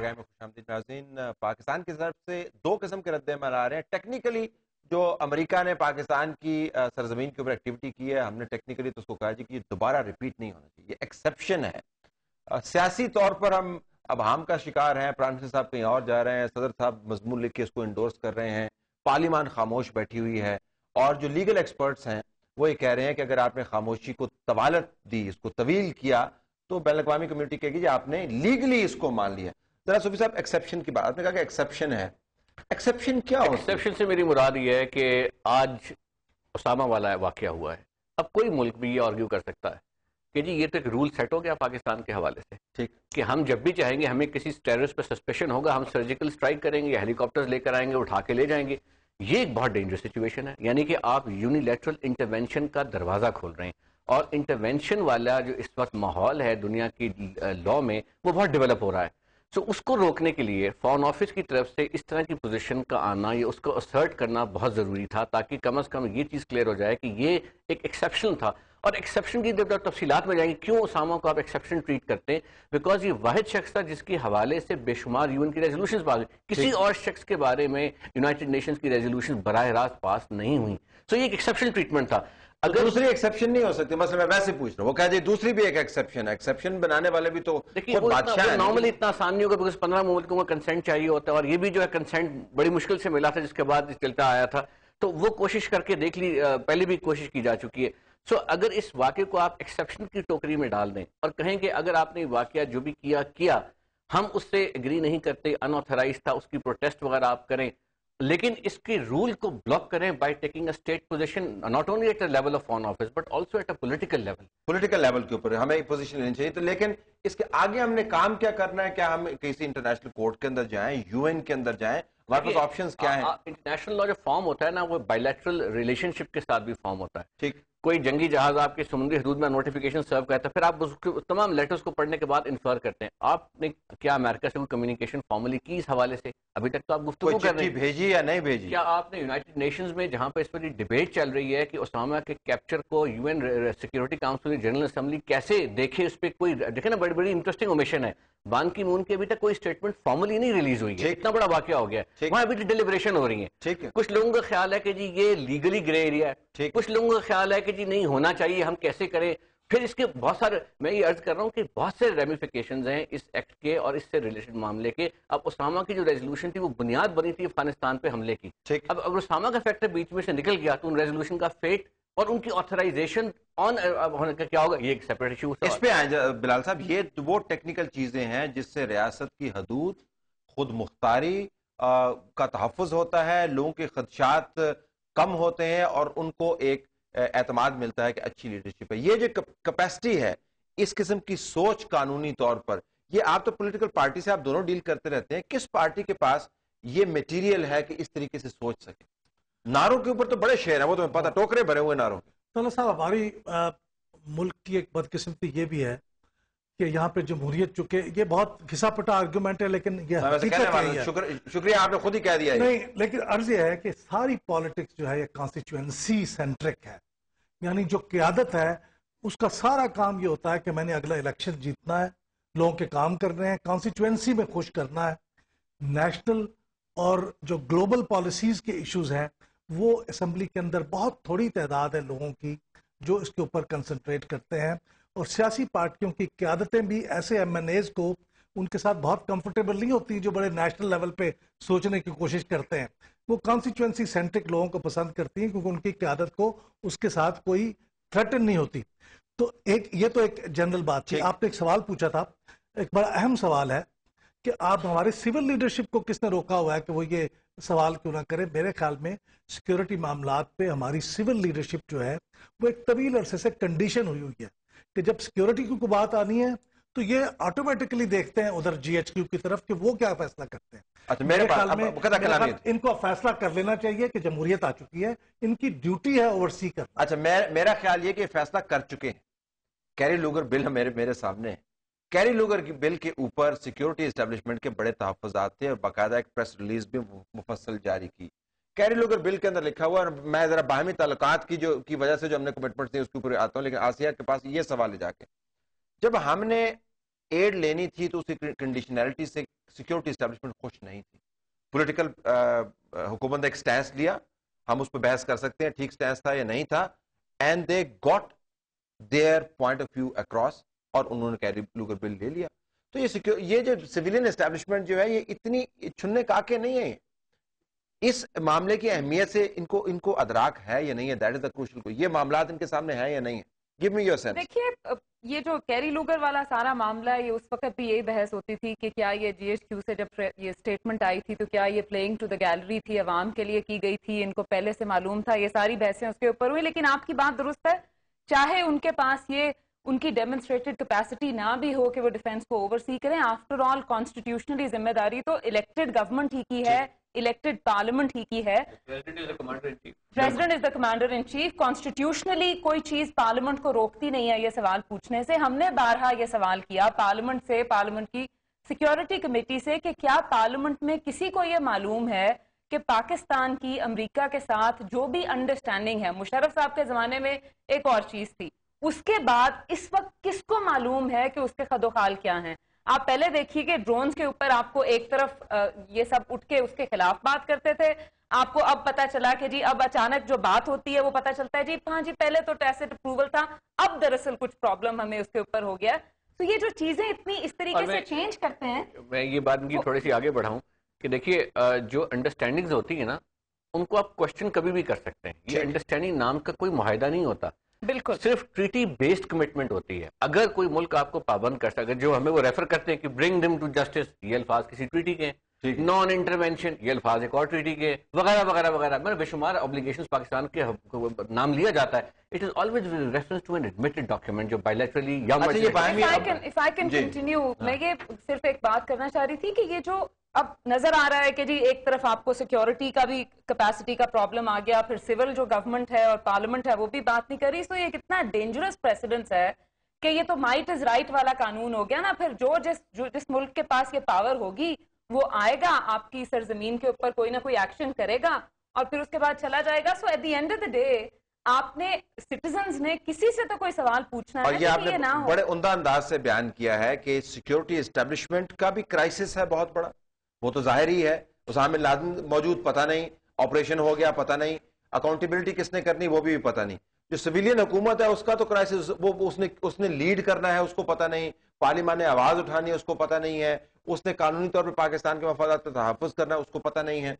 Programme میں خوش آمدید ناظرین. پاکستان کی طرف سے دو قسم کے رد عمل آ رہے ہیں. ٹیکنیکلی جو امریکہ نے پاکستان کی سرزمین کے اوپر ایکٹیویٹی کی ہے، ہم نے ٹیکنیکلی تو اس کو کہا جی کہ یہ دوبارہ ریپیٹ نہیں ہونا چاہیے، یہ ایکسیپشن ہے. سیاسی طور پر ہم ابہام کا شکار ہیں. پرائم منسٹر صاحب کہیں اور جا رہے ہیں، صدر صاحب مضمون لکھ کے اس کو انڈورس کر رہے ہیں، پارلیمان خاموش بیٹھی ہوئی ہے، اور جو لیگل ایکسپرٹس ہیں وہ یہ کہہ رہے ہیں کہ اگر آپ نے خاموشی کو طوالت دی، اس کو طویل کیا، تو بین الاقوامی کمیونٹی کہے گی جی آپ نے لیگلی اس کو مان لیا. ذرا صوفی صاحب ایکسیپشن کی بات، آپ نے کہا کہ ایکسیپشن ہے، ایکسیپشن کیا ہوتی ہے؟ ایکسیپشن سے میری مراد یہ ہے کہ آج اسامہ والا واقعہ ہوا ہے. اب کوئی ملک بھی یہ آرگیو کر سکتا ہے کہ جی یہ تو ایک رول سیٹ ہو گیا پاکستان کے حوالے سے، ٹھیک، کہ ہم جب بھی چاہیں گے، ہمیں کسی ٹیررسٹ پہ سسپیشن ہوگا، ہم سرجیکل اسٹرائک کریں گے، ہیلی کاپٹرز لے کر آئیں گے، اٹھا کے لے جائیں گے. یہ ایک بہت ڈینجرس سچویشن ہے. یعنی کہ آپ یونیلیٹرل انٹرونشن کا دروازہ کھول رہے ہیں، اور انٹرونشن والا جو اس وقت ماحول ہے دنیا کی لاء میں، وہ بہت ڈیولپ ہو رہا ہے. سو اس کو روکنے کے لیے فارن آفس کی طرف سے اس طرح کی پوزیشن کا آنا، یا اس کو اسرٹ کرنا بہت ضروری تھا، تاکہ کم از کم یہ چیز کلیئر ہو جائے کہ یہ ایک ایکسیپشن تھا. اور ایکسیپشن کی جب تفصیلات میں جائیں گے، کیوں اسامہ کو آپ ایکسیپشن ٹریٹ کرتے ہیں؟ بیکاز یہ واحد شخص تھا جس کے حوالے سے بے شمار یون کی ریزولوشنز پاس ہوئی. کسی اور شخص کے بارے میں یونائٹڈ نیشنز کی ریزولوشن براہ راست پاس نہیں ہوئی. سو یہ ایک ایکسیپشن ٹریٹمنٹ تھا. اگر دوسری ایکسیپشن نہیں ہو سکتی، مثلا میں ویسے پوچھ رہا ہوں، وہ کہہ جی دوسری بھی ایک ایکسیپشن ہے. ایکسیپشن بنانے والے بھی تو دیکھیے بادشاہ ہیں. نارملی اتنا آسان نہیں ہوگا، بیکاز 15 ممالکوں کا کنسینٹ چاہیے ہوتا ہے، اور یہ بھی جو ہے کنسینٹ بڑی مشکل سے ملا تھا، جس کے بعد چلتا آیا تھا. تو وہ کوشش کر کے دیکھ لی، پہلے بھی کوشش کی جا چکی ہے. سو اگر اس واقعے کو آپ ایکسیپشن کی ٹوکری میں ڈال دیں اور کہیں کہ اگر آپ نے واقعہ جو بھی کیا ہم اس سے ایگری نہیں کرتے، ان آتھرائز تھا، اس کی پروٹیسٹ وغیرہ آپ کریں، لیکن اس کے رول کو بلاک کریں by taking a state position, not only at a level of foreign office but also at a political level. Political level کے اوپر ہمیں ایک پوزیشن لینی چاہیے. تو لیکن اس کے آگے ہم نے کام کیا کرنا ہے؟ کیا ہم کسی انٹرنیشنل کورٹ کے اندر جائیں، یو این کے اندر جائیں؟ ہمارے پاس آپشنز کیا ہیں؟ انٹرنیشنل لا جو فارم ہوتا ہے نا، وہ بائیلیٹرل ریلیشن شپ کے ساتھ بھی فارم ہوتا ہے. ٹھیک، کوئی جنگی جہاز آپ کے سمندری حدود میں نوٹیفیکیشن سرو کرتا ہے، پھر آپ اس کے تمام لیٹرز کو پڑھنے کے بعد انفر کرتے ہیں. آپ نے کیا امریکہ سے کوئی کمیونیکیشن فارملی کی اس حوالے سے؟ ابھی تک تو آپ گفتگو کر رہے ہیں. بھیجی یا نہیں بھیجی؟ کیا آپ نے یونائٹڈ نیشنز میں، جہاں پہ اس پر ڈیبیٹ چل رہی ہے کہ اسامہ کے کیپچر کو U N security council general assembly کیسے دیکھے، اس پہ کوئی دیکھیں نا، بڑی بڑی انٹرسٹنگ اومیشن ہے. بان کی مون کی ابھی تک کوئی اسٹیٹمنٹ فارملی نہیں ریلیز ہوئی ہے. اتنا بڑا واقعہ ہو گیا ہے، وہاں ابھی ڈیلیبریشن ہو رہی ہیں. کچھ لوگوں کا خیال ہے کہ جی یہ لیگلی گرے ایریا ہے، کچھ لوگوں کا خیال ہے کہ جی نہیں ہونا چاہیے، ہم کیسے کریں. پھر اس کے بہت سارے، میں یہ عرض کر رہا ہوں کہ بہت سے ریمیفیکیشنز ہیں اس ایکٹ کے اور اس سے ریلیٹڈ معاملے کے. اب اسامہ کی جو ریزولوشن تھی وہ بنیاد بنی تھی افغانستان پہ حملے کی. اب اگر اسامہ کا فیکٹر بیچ میں سے نکل گیا تو ان ریزولوشن کا فیٹ اور ان کی آتھرائزیشن آن ہونے کا کیا ہوگا، یہ ایک سیپریٹ ایشو. اس پہ آئیں بلال صاحب، یہ وہ ٹیکنیکل چیزیں ہیں جس سے ریاست کی حدود، خود مختاری کا تحفظ ہوتا ہے، لوگوں کے خدشات کم ہوتے ہیں، اور ان کو ایک اعتماد ملتا ہے کہ اچھی لیڈرشپ ہے. یہ جو کیپیسٹی ہے، اس قسم کی سوچ قانونی طور پر، یہ آپ تو پولیٹیکل پارٹی سے آپ دونوں ڈیل کرتے رہتے ہیں، کس پارٹی کے پاس یہ میٹیریل ہے کہ اس طریقے سے سوچ سکے؟ نعروں کے اوپر تو بڑے شعر ہیں، وہ تو پتہ، ٹوکرے بھرے ہوئے نعروں کے. طلعت صاحب، ہماری ملک کی ایک بدقسمتی یہ بھی ہے کہ یہاں پہ جمہوریت چکے، یہ بہت گھسا پٹا آرگومنٹ ہے، لیکن یہ حقیقت یہی ہے. شکریہ، آپ نے خود ہی کہہ دیا. نہیں، لیکن عرض یہ ہے کہ ساری پالیٹکس جو ہے یہ کانسٹیچوئنسی سینٹرک ہے. یعنی جو قیادت ہے اس کا سارا کام یہ ہوتا ہے کہ میں نے اگلا الیکشن جیتنا ہے، لوگوں کے کام کرنے ہیں، کانسٹیچوئنسی میں خوش کرنا ہے. نیشنل اور جو گلوبل پالیسیز کے ایشوز ہیں وہ اسمبلی کے اندر بہت تھوڑی تعداد ہے لوگوں کی جو اس کے اوپر کنسنٹریٹ کرتے ہیں. اور سیاسی پارٹیوں کی قیادتیں بھی ایسے ایم این ایز کو ان کے ساتھ بہت کمفرٹیبل نہیں ہوتی جو بڑے نیشنل لیول پہ سوچنے کی کوشش کرتے ہیں. وہ کانسٹیچوئنسی سینٹرک لوگوں کو پسند کرتی ہیں کیونکہ ان کی قیادت کو اس کے ساتھ کوئی تھریٹن نہیں ہوتی. تو یہ تو ایک جنرل بات تھی. آپ نے ایک سوال پوچھا تھا، ایک بڑا اہم سوال ہے کہ آپ ہمارے سول لیڈرشپ کو کس نے روکا ہوا ہے کہ وہ یہ سوال کیوں نہ کرے. میرے خیال میں سیکیورٹی معاملات پہ ہماری سول لیڈرشپ جو ہے وہ ایک طویل عرصے سے کنڈیشن ہوئی ہے کہ جب سیکیورٹی کی کوئی بات آنی ہے تو یہ آٹومیٹکلی دیکھتے ہیں ادھر جی ایچ کیو کی طرف کہ وہ کیا فیصلہ کرتے ہیں. میرے خیال میں ان کو فیصلہ کر لینا چاہیے کہ جمہوریت آ چکی ہے، ان کی ڈیوٹی ہے اوورسی کرنا. اچھا، میرا خیال یہ کہ فیصلہ کر چکے ہیں. کیری لوگر بل میرے سامنے ہے. کیری لوگر کی بل کے اوپر سیکیورٹی اسٹیبلشمنٹ کے بڑے تحفظات تھے اور باقاعدہ ایک پریس ریلیز بھی مفصل جاری کی. کیری لوگر بل کے اندر لکھا ہوا ہے، میں ذرا باہمی تعلقات کی وجہ سے جو ہم نے کمٹمنٹ دی اس کے اوپر آتا ہوں، لیکن آسیہ کے پاس یہ سوال ہے جا کے، جب ہم نے ایڈ لینی تھی تو اسی کنڈیشنلٹی سے سیکورٹی اسٹیبلشمنٹ خوش نہیں تھی. پولیٹیکل حکومت نے ایک سٹینس لیا, ہم اس پہ بحث کر سکتے ہیں ٹھیک سٹینس تھا یا نہیں تھا, and they got their point of view across, اور انہوں نے کیری لوگر بل لے لیا. تو یہ جو سویلین اسٹیبلشمنٹ جو ہے یہ اتنی چھننے کاکے نہیں ہیں. اس معاملے کی اہمیت سے ان کو ادراک ہے یا نہیں ہے, دیٹ از دا کروشل کو. یہ معاملات ان کے سامنے ہیں یا نہیں ہے؟ Give me your sense. دیکھیے یہ جو کیری لوگر والا سارا معاملہ ہے, یہ اس وقت بھی یہی بحث ہوتی تھی کہ کیا یہ جی ایچ کیو سے جب یہ اسٹیٹمنٹ آئی تھی تو کیا یہ پلینگ ٹو دا گیلری تھی, عوام کے لیے کی گئی تھی, ان کو پہلے سے معلوم تھا, یہ ساری بحثیں اس کے اوپر ہوئی. لیکن آپ کی بات درست ہے, چاہے ان کے پاس یہ ان کی ڈیمونسٹریٹڈ کیپیسٹی نہ بھی ہو کہ وہ ڈیفینس کو اوور سی کریں, آفٹر آل کانسٹیٹیوشنلی ذمہ داری تو الیکٹڈ گورنمنٹ ہی کی ہے, الیکٹڈ پارلیمنٹ ہی کی ہے. President is the commander in chief. Constitutionally کوئی چیز پارلیمنٹ کو روکتی نہیں ہے یہ سوال پوچھنے سے. ہم نے بارہا یہ سوال کیا پارلیمنٹ سے, پارلیمنٹ کی سیکیورٹی کمیٹی سے, کہ کیا پارلیمنٹ میں کسی کو یہ معلوم ہے کہ پاکستان کی امریکہ کے ساتھ جو بھی انڈرسٹینڈنگ ہے, مشرف صاحب کے زمانے میں ایک اور چیز تھی, اس کے بعد اس وقت کس کو معلوم ہے کہ اس کے خد و خال کیا ہیں؟ آپ پہلے دیکھیے کہ ڈرونز کے اوپر آپ کو ایک طرف یہ سب اٹھ کے اس کے خلاف بات کرتے تھے, آپ کو اب پتا چلا کہ جی اب اچانک جو بات ہوتی ہے وہ پتا چلتا ہے جی ہاں جی پہلے تو ٹیسٹ اپروول تھا, اب دراصل کچھ پرابلم ہمیں اس کے اوپر ہو گیا. تو یہ جو چیزیں اتنی اس طریقے سے چینج کرتے ہیں. میں یہ بات کی تھوڑی سی آگے بڑھاؤں کہ دیکھیے جو انڈرسٹینڈنگز ہوتی ہیں نا ان کو آپ کوشچن کبھی بھی کر سکتے ہیں. یہ انڈرسٹینڈنگ نام کا کوئی معاہدہ نہیں ہوتا, بالکل صرف ٹریٹی بیسڈ کمٹمنٹ ہوتی ہے. اگر کوئی ملک آپ کو پابند کر سکے, جو ہمیں وہ ریفر کرتے ہیں کہ برنگ دم ٹو جسٹس, یہ الفاظ کسی ٹریٹی کے, نان انٹرونشن یہ الفاظ ایک اور ٹریٹی کے, وغیرہ وغیرہ وغیرہ, میں بے شمار اوبلیگیشنز پاکستان کے نام لیا جاتا ہے. It is always reference to an admitted document جو بائلیٹرلی یا if I can continue, میں یہ صرف ایک بات کرنا چاہ رہی تھی کہ یہ جو اب نظر آ رہا ہے کہ جی ایک طرف آپ کو سیکیورٹی کا بھی کیپیسٹی کا پرابلم آ گیا, پھر سول جو گورنمنٹ ہے اور پارلیمنٹ ہے وہ بھی بات نہیں کر رہی, تو یہ کتنا ڈینجرس پریسیڈنس ہے کہ یہ تو مائٹ از رائٹ والا قانون ہو گیا نا. پھر جس ملک کے پاس یہ پاور ہوگی وہ آئے گا آپ کی سرزمین کے اوپر کوئی نہ کوئی ایکشن کرے گا اور پھر اس کے بعد چلا جائے گا. So at the end of the day آپ نے سٹیزنز نے کسی سے تو کوئی سوال پوچھنا ہے. اور یہ آپ نے بڑے عمدہ انداز سے بیان کیا ہے کہ سیکیورٹی اسٹیبلشمنٹ کا بھی کرائسس ہے بہت بڑا, وہ تو ظاہر ہی ہے. اسامہ بن لادن موجود پتہ نہیں, آپریشن ہو گیا پتہ نہیں, اکاؤنٹیبلٹی کس نے کرنی وہ بھی پتہ نہیں. جو سویلین حکومت ہے اس کا تو کرائسس, وہ اس نے لیڈ کرنا ہے اس کو پتہ نہیں, پارلیمان نے آواز اٹھانی ہے اس کو پتہ نہیں ہے, اس نے قانونی طور پر پاکستان کے مفادات کا تحفظ کرنا ہے اس کو پتہ نہیں ہے.